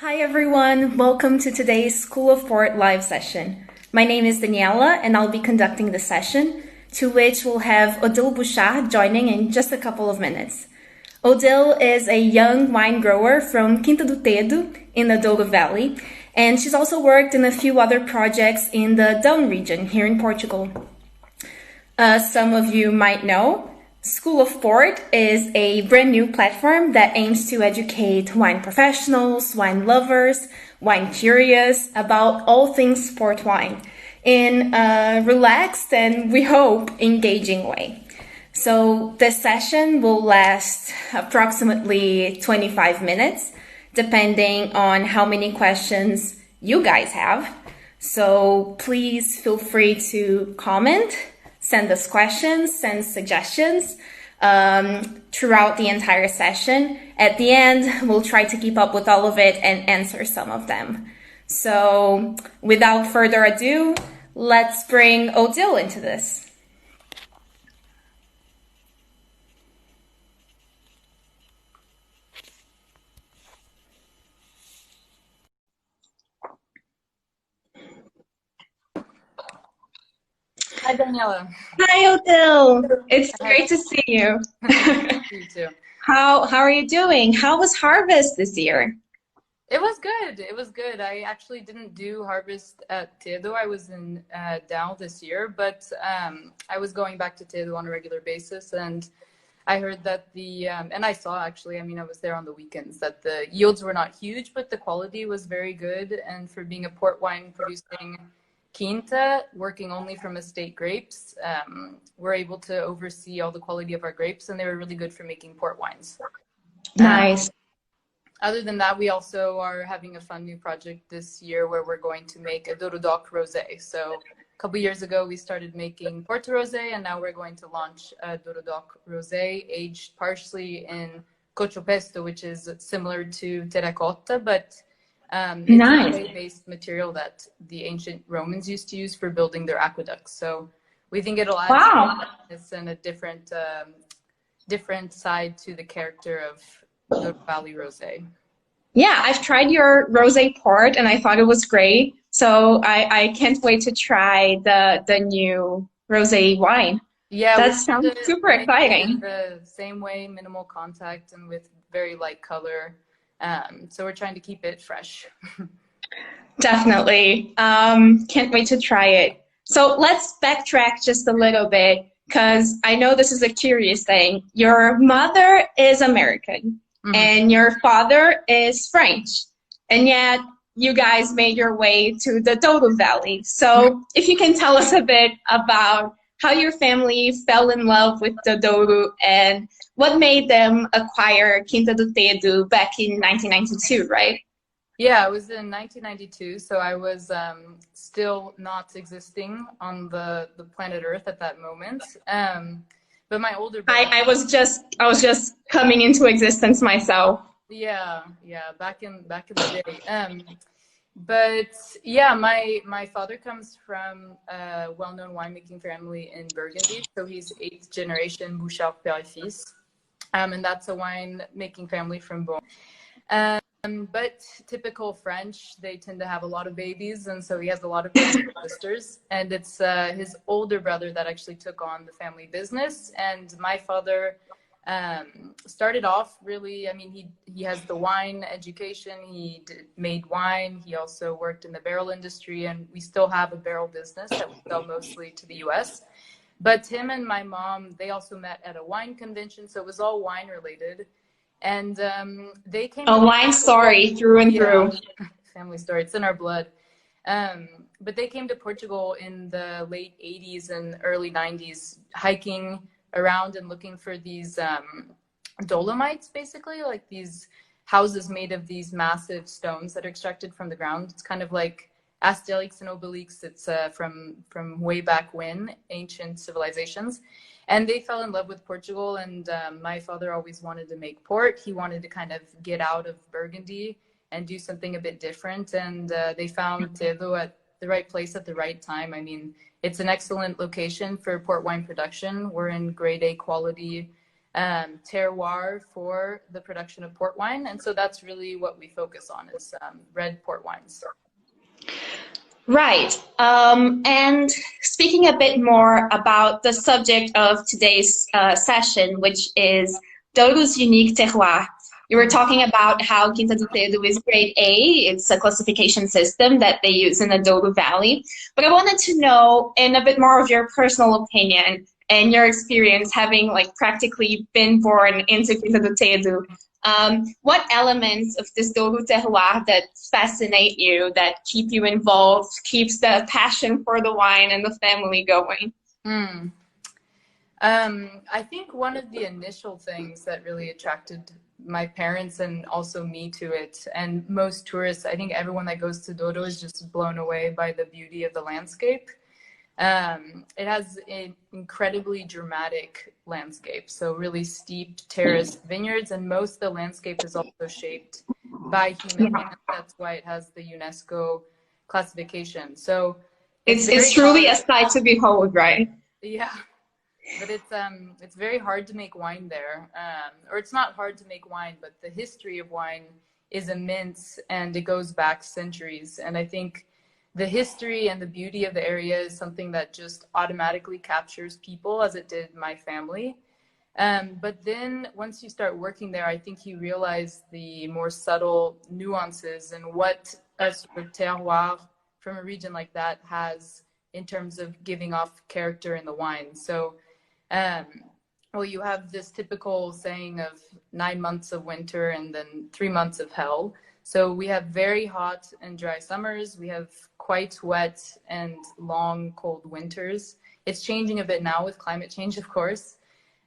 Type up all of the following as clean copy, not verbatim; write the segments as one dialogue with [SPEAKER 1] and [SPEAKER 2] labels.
[SPEAKER 1] Hi everyone, welcome to today's School of Port live session. My name is Daniela and I'll be conducting the session, to which we'll have Odile Bouchard joining in just a couple of minutes. Odile is a young wine grower from Quinta do Tedo in the Douro Valley, and she's also worked in a few other projects in the Down region here in Portugal. Some of you might know, School of Port is a brand new platform that aims to educate wine professionals, wine lovers, wine curious about all things port wine in a relaxed and, we hope, engaging way. So this session will last approximately 25 minutes, depending on how many questions you guys have. So please feel free to comment, send us questions, send suggestions throughout the entire session. At the end, we'll try to keep up with all of it and answer some of them. So without further ado, let's bring Odile into this.
[SPEAKER 2] Hi, Daniela.
[SPEAKER 1] Hi, Odile. It's great to see you.
[SPEAKER 2] You too.
[SPEAKER 1] How are you doing? How was harvest this year?
[SPEAKER 2] It was good. It was good. I actually didn't do harvest at Tedo. I was in Down this year, but I was going back to Tedo on a regular basis, and I heard that and I saw actually, I mean, I was there on the weekends, that the yields were not huge, but the quality was very good. And for being a port wine producing Quinta, working only from estate grapes, we're able to oversee all the quality of our grapes, and they were really good for making port wines.
[SPEAKER 1] Nice.
[SPEAKER 2] Other than that, we also are having a fun new project this year where we're going to make a Douro rosé. So a couple years ago, we started making Porto rosé, and now we're going to launch a Douro rosé aged partially in cocho pesto, which is similar to terracotta, but it's
[SPEAKER 1] Nice.
[SPEAKER 2] a clay-based material that the ancient Romans used to use for building their aqueducts. So we think it'll add and a different side to the character of the Valley Rosé.
[SPEAKER 1] Yeah, I've tried your rosé port and I thought it was great. So I can't wait to try the new rosé wine.
[SPEAKER 2] Yeah,
[SPEAKER 1] that sounds super exciting.
[SPEAKER 2] The same way, minimal contact and with very light color. So we're trying to keep it fresh.
[SPEAKER 1] Definitely. Can't wait to try it. So let's backtrack just a little bit, because I know this is a curious thing. Your mother is American and your father is French, and yet you guys made your way to the Douro Valley. So if you can tell us a bit about how your family fell in love with the Douro and what made them acquire Quinta do Tedo back in 1992, right?
[SPEAKER 2] Yeah, it was in 1992, so I was still not existing on the planet Earth at that moment. But my older brother,
[SPEAKER 1] I was just coming into existence myself.
[SPEAKER 2] Yeah, back in the day. But yeah, my father comes from a well-known winemaking family in Burgundy, so he's 8th generation Bouchard père et fils, and that's a wine-making family from Beaune. But typical French, they tend to have a lot of babies, and so he has a lot of sisters. And it's his older brother that actually took on the family business. And my father started off really, I mean, he has the wine education. He made wine. He also worked in the barrel industry, and we still have a barrel business that we sell mostly to the US. But him and my mom, they also met at a wine convention, so it was all wine related. And they came
[SPEAKER 1] a wine story through and through.
[SPEAKER 2] Family story, it's in our blood. But they came to Portugal in the late 80s and early 90s, hiking around and looking for these dolomites, basically, like these houses made of these massive stones that are extracted from the ground. It's kind of like Asterix and Obelix. It's from way back when, ancient civilizations. And they fell in love with Portugal, and my father always wanted to make port. He wanted to kind of get out of Burgundy and do something a bit different. And they found Tedo at the right place at the right time. I mean, it's an excellent location for port wine production. We're in grade A quality terroir for the production of port wine. And so that's really what we focus on is red port wines.
[SPEAKER 1] Right. And speaking a bit more about the subject of today's session, which is Douro's unique terroir. You were talking about how Quinta do Tedo is grade A. It's a classification system that they use in the Douro Valley. But I wanted to know, in a bit more of your personal opinion and your experience having like practically been born into Quinta do Tedo, what elements of this Douro terroir that fascinate you, that keep you involved, keeps the passion for the wine and the family going?
[SPEAKER 2] I think one of the initial things that really attracted my parents and also me to it, and most tourists, I think everyone that goes to Douro is just blown away by the beauty of the landscape. It has an incredibly dramatic landscape, so really steep terraced vineyards, and most of the landscape is also shaped by human hands. That's why it has the UNESCO classification. So
[SPEAKER 1] it's truly a sight to behold, right?
[SPEAKER 2] Yeah. But it's very hard to make wine there, or it's not hard to make wine, but the history of wine is immense and it goes back centuries. And I think the history and the beauty of the area is something that just automatically captures people, as it did my family. But then once you start working there, I think you realize the more subtle nuances and what a sort of terroir from a region like that has in terms of giving off character in the wine. So well, you have this typical saying of 9 months of winter and then 3 months of hell. So we have very hot and dry summers. We have quite wet and long, cold winters. It's changing a bit now with climate change, of course.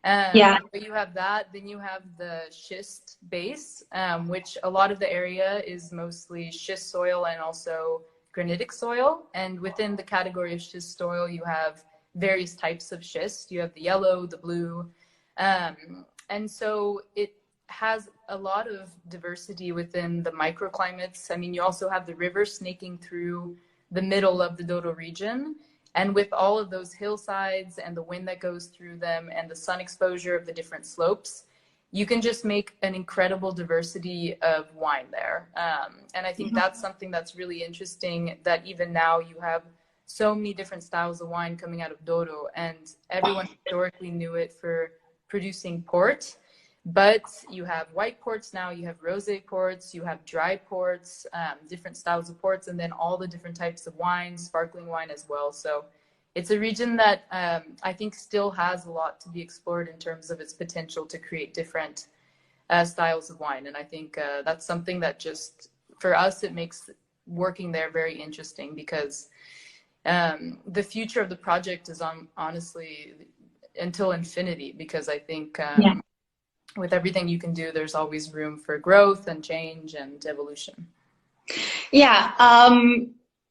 [SPEAKER 2] But you have that. Then you have the schist base, which a lot of the area is mostly schist soil and also granitic soil. And within the category of schist soil, you have various types of schist. You have the yellow, the blue. And so it has a lot of diversity within the microclimates. I mean, you also have the river snaking through the middle of the Douro region. And with all of those hillsides and the wind that goes through them and the sun exposure of the different slopes, you can just make an incredible diversity of wine there. And I think that's something that's really interesting, that even now you have so many different styles of wine coming out of Douro, and everyone historically knew it for producing port. But you have white ports now, you have rosé ports, you have dry ports, different styles of ports, and then all the different types of wine, sparkling wine as well. So it's a region that I think still has a lot to be explored in terms of its potential to create different styles of wine. And I think that's something that just, for us, it makes working there very interesting, because the future of the project is honestly until infinity, because I think with everything you can do, there's always room for growth and change and evolution.
[SPEAKER 1] Yeah.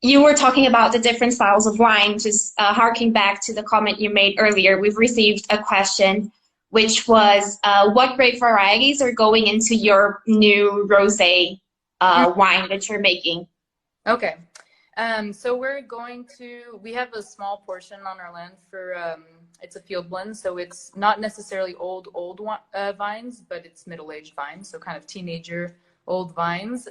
[SPEAKER 1] You were talking about the different styles of wine, just harking back to the comment you made earlier. We've received a question, which was what grape varieties are going into your new rosé wine that you're making?
[SPEAKER 2] Okay. So we have a small portion on our land for, it's a field blend. So it's not necessarily old vines, but it's middle-aged vines. So kind of teenager old vines,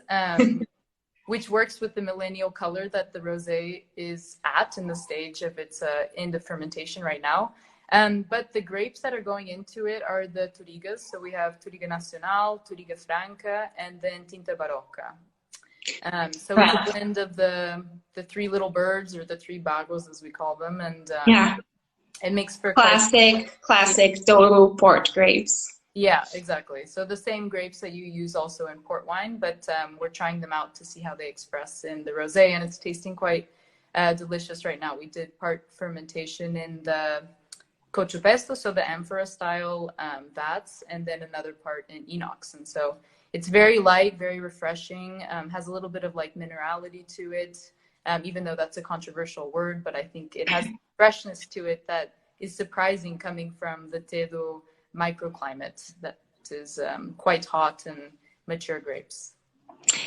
[SPEAKER 2] which works with the millennial color that the rosé is at in the stage of its end of fermentation right now. But the grapes that are going into it are the Tourigas. So we have Touriga Nacional, Touriga Franca, and then Tinta Barroca. So it's a blend of the three little birds, or the three bagos as we call them, and it makes for
[SPEAKER 1] classic Douro port grapes.
[SPEAKER 2] Yeah, exactly. So the same grapes that you use also in port wine, but we're trying them out to see how they express in the rosé, and it's tasting quite delicious right now. We did part fermentation in the Cochopesto, so the amphora style vats, and then another part in inox, and so it's very light, very refreshing, has a little bit of like minerality to it, even though that's a controversial word, but I think it has freshness to it that is surprising coming from the Tedo microclimate that is quite hot and mature grapes.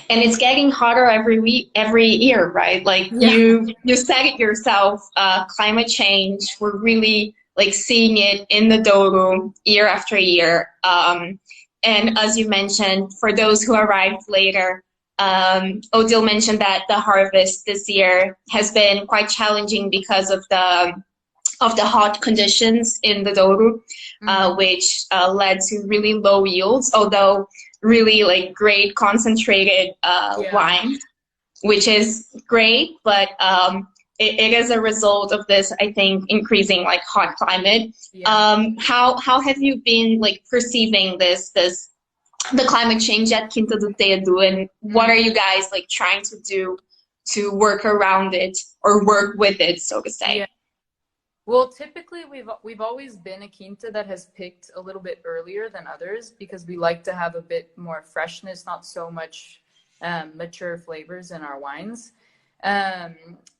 [SPEAKER 1] And it's getting hotter every year, right? Like you said it yourself, climate change, we're really like seeing it in the Douro year after year. And as you mentioned, for those who arrived later, Odile mentioned that the harvest this year has been quite challenging because of the hot conditions in the Douro, which led to really low yields, although really like great concentrated wine, which is great, but it is a result of this, I think, increasing like hot climate. How have you been like perceiving the climate change at Quinta do Tedo, and what are you guys like trying to do to work around it or work with it, so to say?
[SPEAKER 2] Yeah. Well, typically we've always been a quinta that has picked a little bit earlier than others because we like to have a bit more freshness, not so much mature flavors in our wines.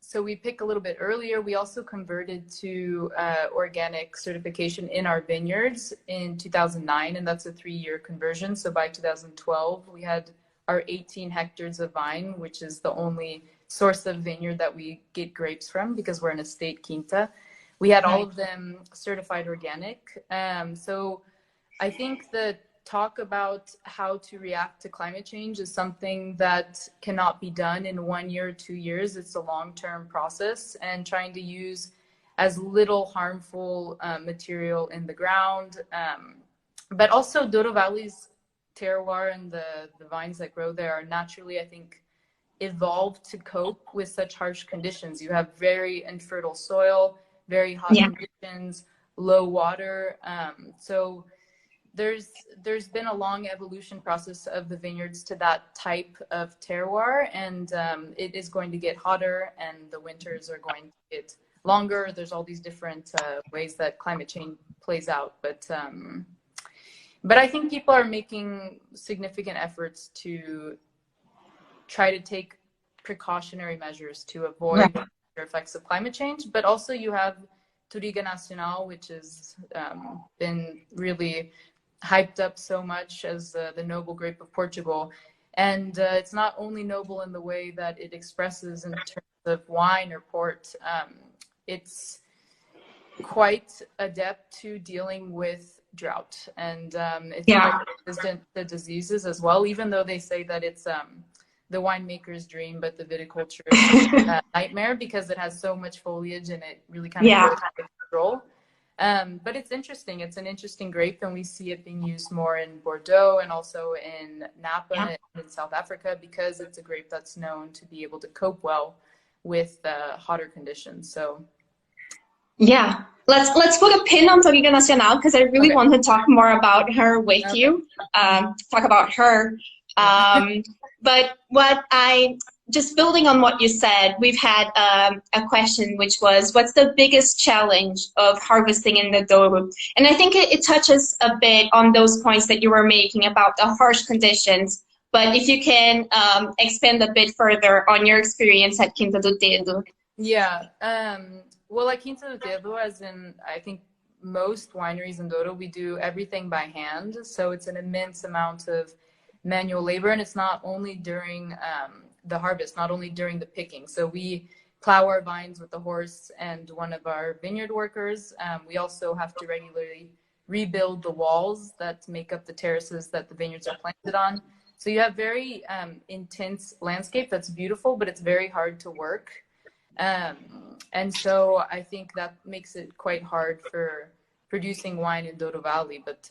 [SPEAKER 2] So we pick a little bit earlier. We also converted to organic certification in our vineyards in 2009, and that's a 3-year conversion. So by 2012, we had our 18 hectares of vine, which is the only source of vineyard that we get grapes from because we're an estate quinta. We had all of them certified organic. So I think the talk about how to react to climate change is something that cannot be done in 1 year or 2 years. It's a long-term process, and trying to use as little harmful material in the ground. But also Douro Valley's terroir and the vines that grow there are naturally, I think, evolved to cope with such harsh conditions. You have very infertile soil, very hot conditions, low water. So there's been a long evolution process of the vineyards to that type of terroir, and it is going to get hotter, and the winters are going to get longer. There's all these different ways that climate change plays out, but I think people are making significant efforts to try to take precautionary measures to avoid the effects of climate change. But also you have Touriga Nacional, which has been really hyped up so much as the noble grape of Portugal. And it's not only noble in the way that it expresses in terms of wine or port, it's quite adept to dealing with drought, and it's quite resistant to diseases as well, even though they say that it's the winemaker's dream, but the viticulture is a nightmare because it has so much foliage and it really kind of goes out of control. But it's interesting. It's an interesting grape, and we see it being used more in Bordeaux and also in Napa and in South Africa because it's a grape that's known to be able to cope well with hotter conditions. So
[SPEAKER 1] let's put a pin on Touriga Nacional because I really want to talk more about her with you. Talk about her. But just building on what you said, we've had a question which was, what's the biggest challenge of harvesting in the Douro? And I think it touches a bit on those points that you were making about the harsh conditions. But if you can expand a bit further on your experience at Quinta do Tedo.
[SPEAKER 2] Well, at Quinta do Tedo, as in I think most wineries in Douro, we do everything by hand. So it's an immense amount of manual labor, and it's not only during the harvest, not only during the picking. So we plow our vines with the horse and one of our vineyard workers. We also have to regularly rebuild the walls that make up the terraces that the vineyards are planted on. So you have very intense landscape that's beautiful, but it's very hard to work. And so I think that makes it quite hard for producing wine in Douro Valley, but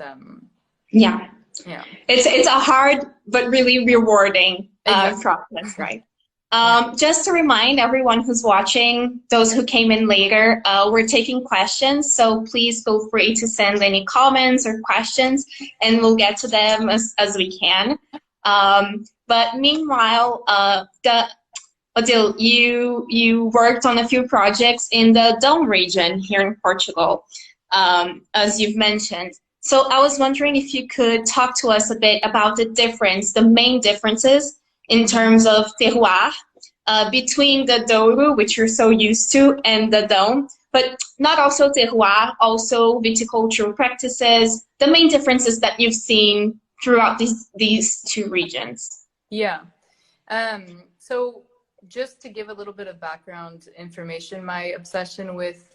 [SPEAKER 2] it's a hard but really rewarding process, right? Just to remind everyone who's watching, those who came in later, we're taking questions, so please feel free to send any comments or questions, and we'll get to them as we can. But meanwhile, Odile, you worked on a few projects in the Douro region here in Portugal, as you've mentioned. So I was wondering if you could talk to us a bit about the main differences in terms of terroir between the Douro, which you're so used to, and the Douro, but not also terroir, also viticultural practices, the main differences that you've seen throughout these two regions. So just to give a little bit of background information, my obsession with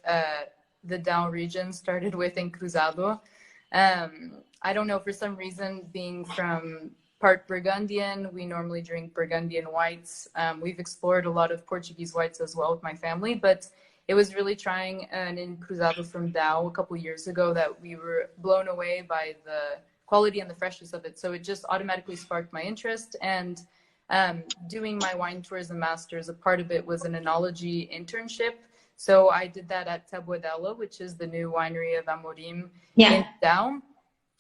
[SPEAKER 2] the Down region started with in Cruzado. I don't know, for some reason, being from part Burgundian, we normally drink Burgundian whites. We've explored a lot of Portuguese whites as well with my family, but it was really trying an in Cruzado from Dow a couple years ago that we were blown away by the quality and the freshness of it. So it just automatically sparked my interest. And doing my wine tourism masters, a part of it was an enology internship. So I did that at Tabuadela, which is the new winery of Amorim in Down.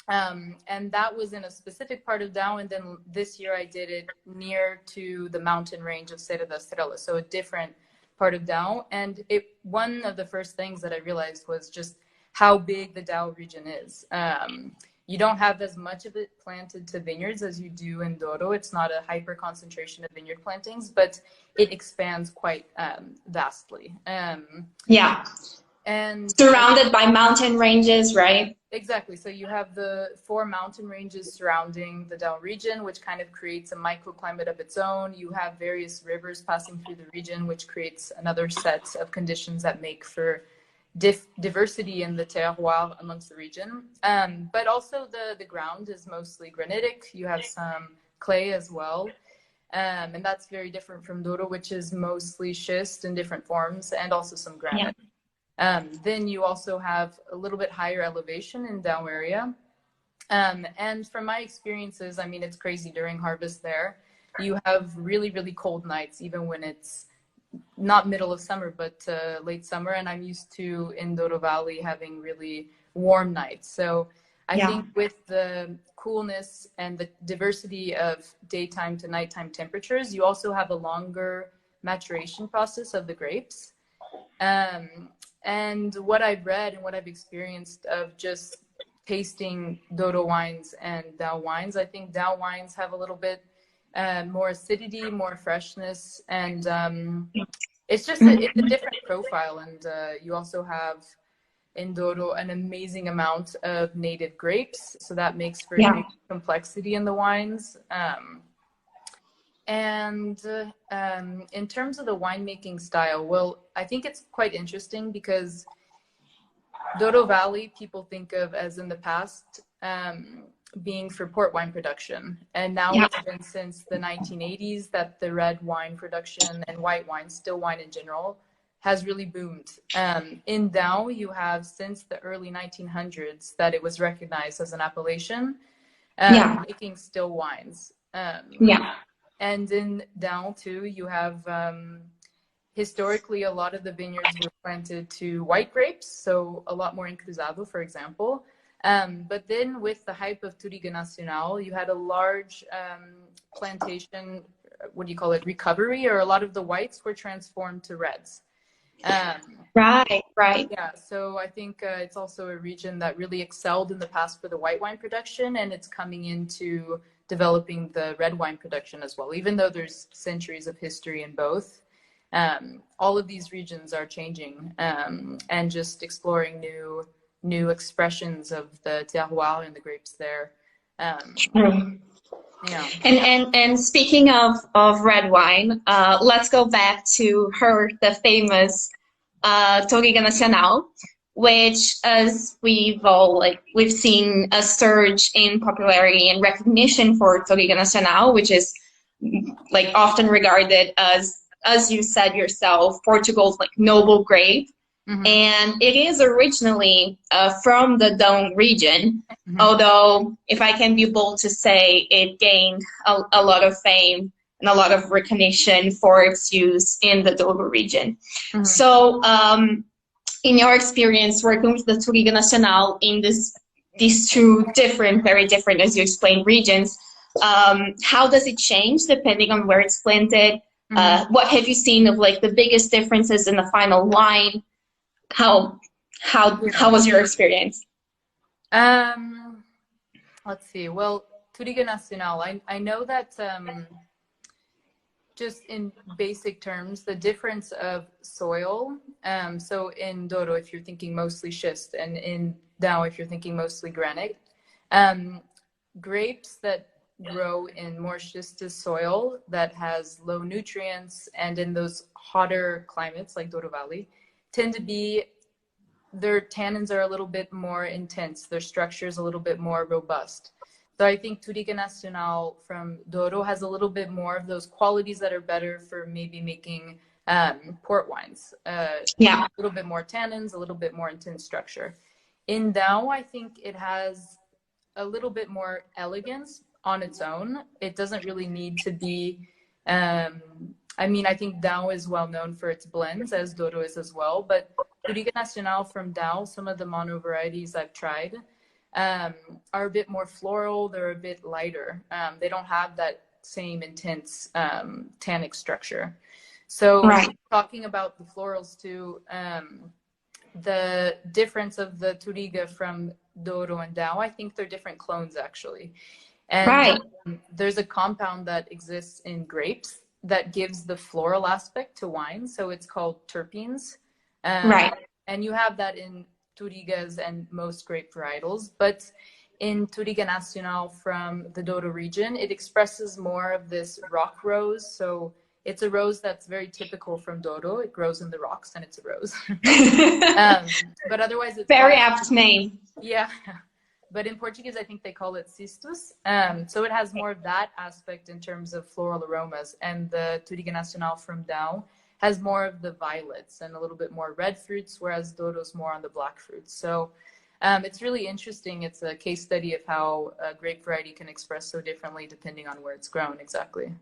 [SPEAKER 2] And that was in a specific part of Down. And then this year I did it near to the mountain range of Serra da Estrela, so a different part of Down. And one of the first things that I realized was just how big the Down region is. You don't have as much of it planted to vineyards as you do in Douro. It's not a hyper concentration of vineyard plantings, but it expands quite vastly. And
[SPEAKER 1] surrounded by mountain ranges, right?
[SPEAKER 2] Exactly. So you have the 4 mountain ranges surrounding the Down region, which kind of creates a microclimate of its own. You have various rivers passing through the region, which creates another set of conditions that make for diversity in the terroir amongst the region. But also the ground is mostly granitic. You have some clay as well. And that's very different from Douro, which is mostly schist in different forms, and also some granite. Then you also have a little bit higher elevation in Down area. And from my experiences, I mean, it's crazy during harvest there. You have really, really cold nights, even when it's not middle of summer, but late summer. And I'm used to in Douro Valley having really warm nights. So I think with the coolness and the diversity of daytime to nighttime temperatures, you also have a longer maturation process of the grapes. And what I've read and what I've experienced of just tasting Douro wines and Down wines, I think Down wines have a little bit more acidity, more freshness, and it's just it's a different profile. And you also have in Douro an amazing amount of native grapes, so that makes for great complexity in the wines. And in terms of the winemaking style, well, I think it's quite interesting because Douro Valley people think of as in the past being for port wine production. And now it's been since the 1980s that the red wine production and white wine, still wine in general, has really boomed. In Down, you have since the early 1900s that it was recognized as an appellation, making still wines. And in Down too, you have historically a lot of the vineyards were planted to white grapes, so a lot more in Cruzado, for example. But then with the hype of Touriga Nacional, you had a large plantation, what do you call it, recovery, or a lot of the whites were transformed to reds.
[SPEAKER 1] Right.
[SPEAKER 2] Yeah, so I think it's also a region that really excelled in the past for the white wine production, and it's coming into developing the red wine production as well, even though there's centuries of history in both. All of these regions are changing and just exploring new expressions of the terroir and the grapes there.
[SPEAKER 1] And speaking of red wine, let's go back to the famous Touriga Nacional, which, as we've seen a surge in popularity and recognition for Touriga Nacional, which is often regarded as you said yourself, Portugal's noble grape. And it is originally from the Down region, although if I can be bold to say, it gained a lot of fame and a lot of recognition for its use in the Douro region. So in your experience working with the Touriga Nacional in these two very different, as you explained, regions, how does it change depending on where it's planted? What have you seen of the biggest differences in the final wine? How was your experience?
[SPEAKER 2] Let's see. Well, Touriga Nacional, I know that just in basic terms, the difference of soil. So in Douro, if you're thinking mostly schist, and in Down, if you're thinking mostly granite, grapes that grow in more schistous soil that has low nutrients and in those hotter climates like Douro Valley tend to be their tannins are a little bit more intense. Their structure is a little bit more robust. So I think Touriga Nacional from Douro has a little bit more of those qualities that are better for maybe making port wines. A little bit more tannins, a little bit more intense structure. In Douro, I think it has a little bit more elegance on its own. It doesn't really need to be, I mean, I think Douro is well known for its blends, as Douro is as well, but Touriga Nacional from Douro, some of the mono varieties I've tried, are a bit more floral. They're a bit lighter. They don't have that same intense tannic structure. So talking about the florals too, the difference of the Touriga from Douro and Douro, I think they're different clones actually. And there's a compound that exists in grapes that gives the floral aspect to wine. So it's called terpenes. And you have that in Tourigas and most grape varietals, but in Touriga Nacional from the Douro region, it expresses more of this rock rose. So it's a rose that's very typical from Douro. It grows in the rocks and it's a rose. But otherwise it's
[SPEAKER 1] very apt name.
[SPEAKER 2] Yeah. But in Portuguese, I think they call it cistus. So it has more of that aspect in terms of floral aromas. And the Touriga Nacional from Douro has more of the violets and a little bit more red fruits, whereas Douro's more on the black fruits. So it's really interesting. It's a case study of how a grape variety can express so differently depending on where it's grown exactly.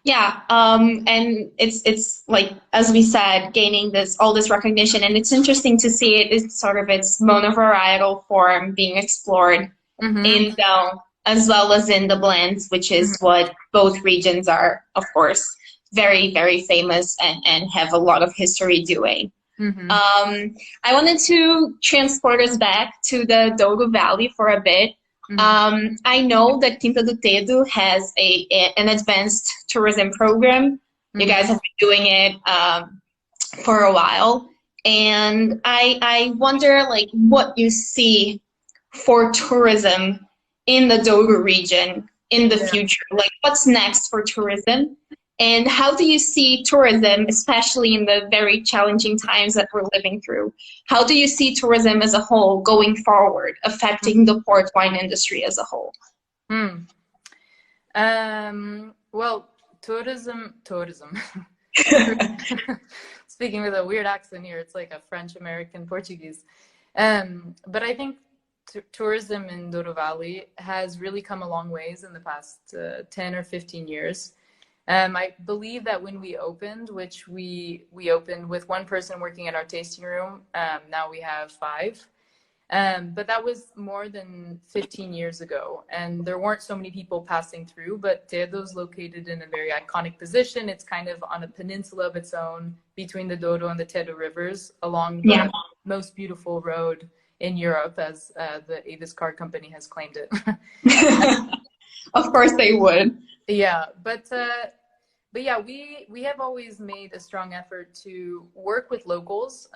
[SPEAKER 1] Yeah, and it's like, as we said, gaining all this recognition, and it's interesting to see it's sort of its monovarietal form being explored in Douro as well as in the blends, which is what both regions are, of course, very, very famous and have a lot of history doing. I wanted to transport us back to the Douro Valley for a bit. I know that Quinta do Tedo has an advanced tourism program. You guys have been doing it for a while. And I wonder, like, what you see for tourism in the Douro region in the future. Like, what's next for tourism? And how do you see tourism, especially in the very challenging times that we're living through? How do you see tourism as a whole going forward, affecting the port wine industry as a whole?
[SPEAKER 2] Well, tourism. Speaking with a weird accent here, it's like a French-American Portuguese. But I think tourism in Douro Valley has really come a long ways in the past 10 or 15 years. I believe that when we opened, which we opened with one person working at our tasting room, now we have 5. But that was more than 15 years ago, and there weren't so many people passing through, but Tedo's located in a very iconic position. It's kind of on a peninsula of its own between the Douro and the Tedo rivers along the most beautiful road in Europe, as the Avis Car Company has claimed it.
[SPEAKER 1] Of course they would.
[SPEAKER 2] Yeah, but yeah, we have always made a strong effort to work with locals.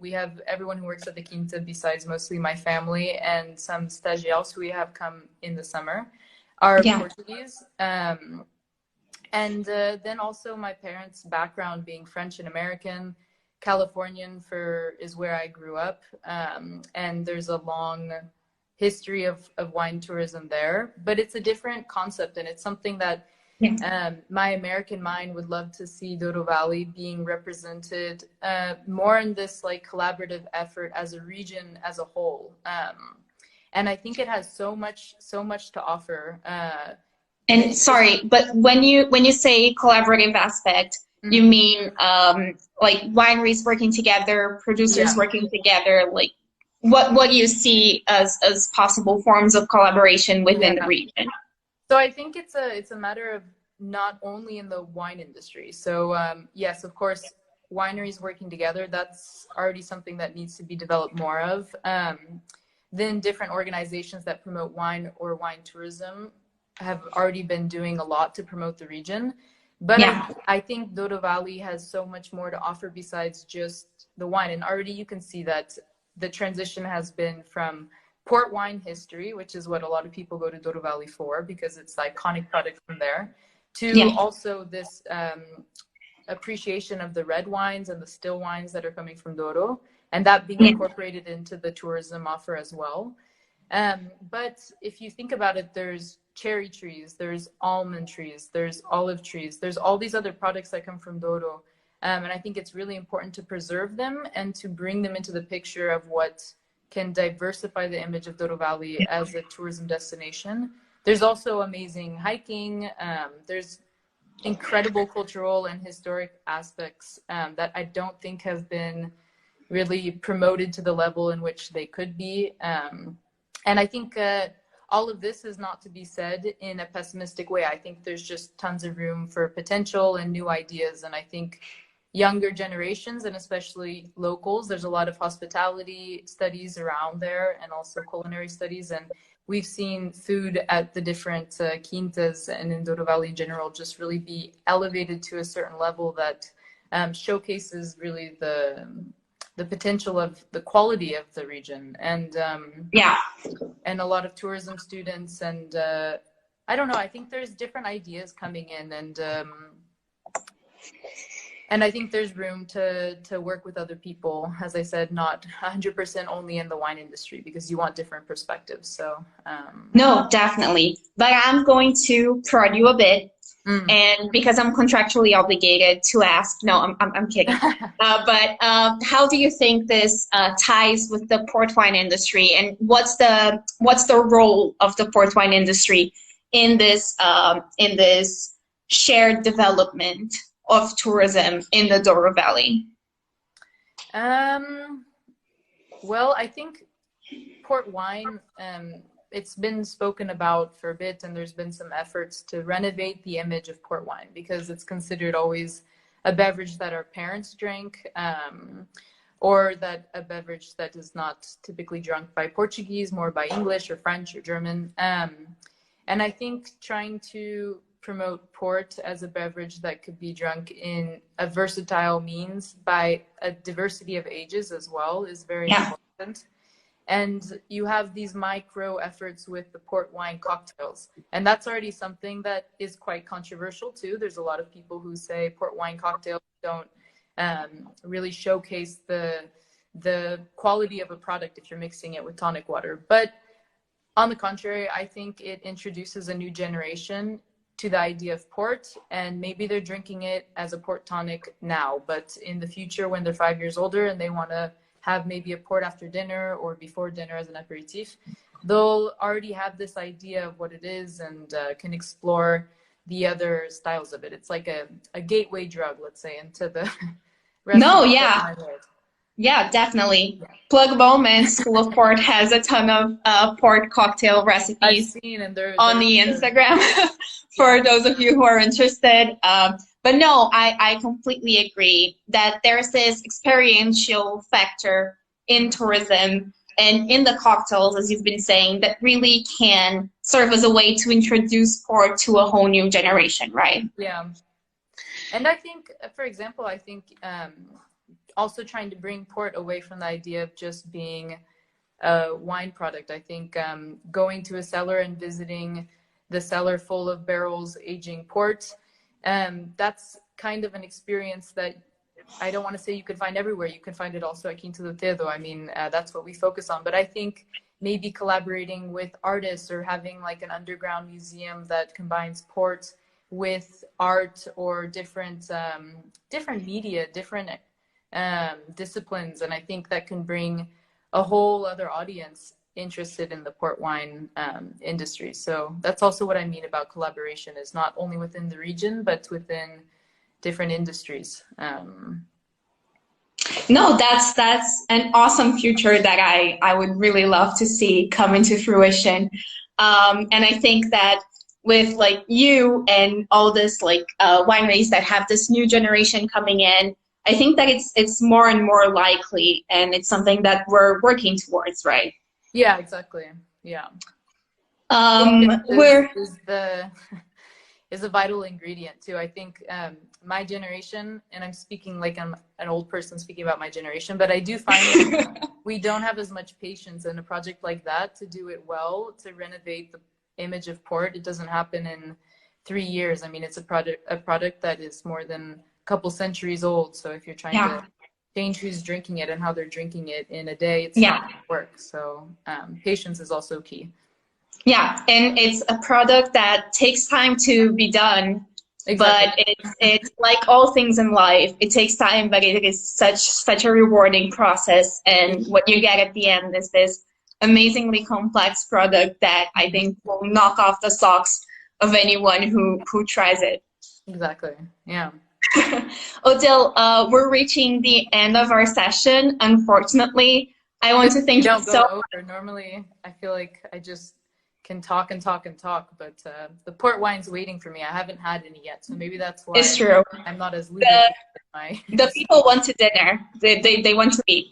[SPEAKER 2] We have everyone who works at the Quinta, besides mostly my family and some stagiaires who we have come in the summer, are Portuguese. And then also my parents' background being French and American. Californian is where I grew up. And there's a long history of wine tourism there, but it's a different concept, and it's something that my American mind would love to see Douro Valley being represented more in this like collaborative effort as a region as a whole. And I think it has so much to offer.
[SPEAKER 1] And sorry, but when you say collaborative aspect, you mean like wineries working together, producers working together, like what do you see as possible forms of collaboration within the region?
[SPEAKER 2] So I think it's a matter of not only in the wine industry. So yes, of course, wineries working together, that's already something that needs to be developed more of. Then different organizations that promote wine or wine tourism have already been doing a lot to promote the region. But I think Douro Valley has so much more to offer besides just the wine. And already you can see that the transition has been from port wine history, which is what a lot of people go to Douro Valley for because it's the iconic product from there, to also this appreciation of the red wines and the still wines that are coming from Douro. and that being incorporated into the tourism offer as well. But if you think about it, there's cherry trees, there's almond trees, there's olive trees, there's all these other products that come from Douro. And I think it's really important to preserve them and to bring them into the picture of what can diversify the image of Douro Valley as a tourism destination. There's also amazing hiking. There's incredible cultural and historic aspects that I don't think have been really promoted to the level in which they could be. And I think all of this is not to be said in a pessimistic way. I think there's just tons of room for potential and new ideas. And I think younger generations, and especially locals, there's a lot of hospitality studies around there and also culinary studies. And we've seen food at the different quintas and in Douro Valley in general just really be elevated to a certain level that showcases really the potential of the quality of the region. And and a lot of tourism students, and I don't know, I think there's different ideas coming in, and I think there's room to work with other people, as I said, not 100% only in the wine industry, because you want different perspectives. So
[SPEAKER 3] no, definitely. But I'm going to prod you a bit, and because I'm contractually obligated to ask. No, I'm kidding. But how do you think this ties with the port wine industry, and what's the role of the port wine industry in this shared development of tourism in the Douro Valley?
[SPEAKER 2] Well, I think port wine, it's been spoken about for a bit, and there's been some efforts to renovate the image of port wine, because it's considered always a beverage that our parents drank, or that a beverage that is not typically drunk by Portuguese, more by English or French or German. And I think trying to promote port as a beverage that could be drunk in a versatile means by a diversity of ages as well is very important. And you have these micro efforts with the port wine cocktails, and that's already something that is quite controversial too. There's a lot of people who say port wine cocktails don't really showcase the quality of a product if you're mixing it with tonic water. But on the contrary, I think it introduces a new generation to the idea of port, and maybe they're drinking it as a port tonic now, but in the future when they're 5 years older and they want to have maybe a port after dinner or before dinner as an aperitif, they'll already have this idea of what it is and can explore the other styles of it. It's like a gateway drug, let's say, into the rest of the world.
[SPEAKER 3] Yeah, definitely. Plug Moment School of Port has a ton of port cocktail recipes
[SPEAKER 2] I've seen, and they're
[SPEAKER 3] on the Instagram for those of you who are interested. But no, I completely agree that there's this experiential factor in tourism and in the cocktails, as you've been saying, that really can serve as a way to introduce port to a whole new generation, right?
[SPEAKER 2] Yeah. And I think, for example, also trying to bring port away from the idea of just being a wine product. I think going to a cellar and visiting the cellar full of barrels aging port, that's kind of an experience that I don't want to say you can find everywhere. You can find it also at Quinta do Tedo. I mean, that's what we focus on. But I think maybe collaborating with artists or having like an underground museum that combines port with art or different media, different disciplines, and I think that can bring a whole other audience interested in the port wine industry. So that's also what I mean about collaboration, is not only within the region but within different industries.
[SPEAKER 3] No, that's an awesome future that I would really love to see come into fruition. And I think that with like you and all this like wineries that have this new generation coming in, I think that it's more and more likely, and it's something that we're working towards, right?
[SPEAKER 2] Yeah, exactly. Yeah. Is a vital ingredient too. I think my generation, and I'm speaking like I'm an old person speaking about my generation, but I do find that we don't have as much patience in a project like that to do it well, to renovate the image of port. It doesn't happen in 3 years. I mean, it's a product that is more than couple centuries old. So if you're trying to change who's drinking it and how they're drinking it in a day, it's
[SPEAKER 3] Yeah.
[SPEAKER 2] not going to work. So patience is also key.
[SPEAKER 3] Yeah, and it's a product that takes time to be done.
[SPEAKER 2] Exactly.
[SPEAKER 3] But it's like all things in life. It takes time, but it is such a rewarding process. And what you get at the end is this amazingly complex product that I think will knock off the socks of anyone who tries it.
[SPEAKER 2] Exactly. Yeah.
[SPEAKER 3] Odile, we're reaching the end of our session. Unfortunately, I want to thank you
[SPEAKER 2] don't
[SPEAKER 3] so
[SPEAKER 2] go over. Normally, I feel like I just can talk and talk and talk, but the port wine's waiting for me. I haven't had any yet, so maybe that's why
[SPEAKER 3] It's true.
[SPEAKER 2] I'm not as lubricated.
[SPEAKER 3] The people want to dinner. They want to eat.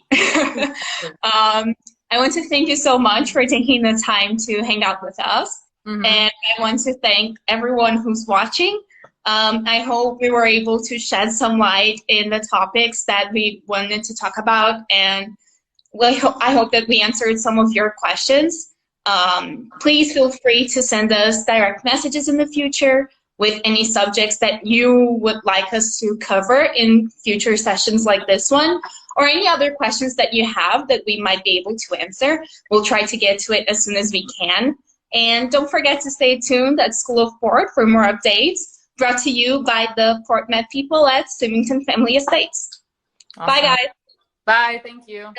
[SPEAKER 3] I want to thank you so much for taking the time to hang out with us.
[SPEAKER 2] Mm-hmm.
[SPEAKER 3] And I want to thank everyone who's watching. I hope we were able to shed some light in the topics that we wanted to talk about, and I hope that we answered some of your questions. Please feel free to send us direct messages in the future with any subjects that you would like us to cover in future sessions like this one, or any other questions that you have that we might be able to answer. We'll try to get to it as soon as we can. And don't forget to stay tuned at School of Port for more updates, brought to you by the Port Med people at Symington Family Estates.
[SPEAKER 2] Awesome.
[SPEAKER 3] Bye, guys.
[SPEAKER 2] Bye. Thank you.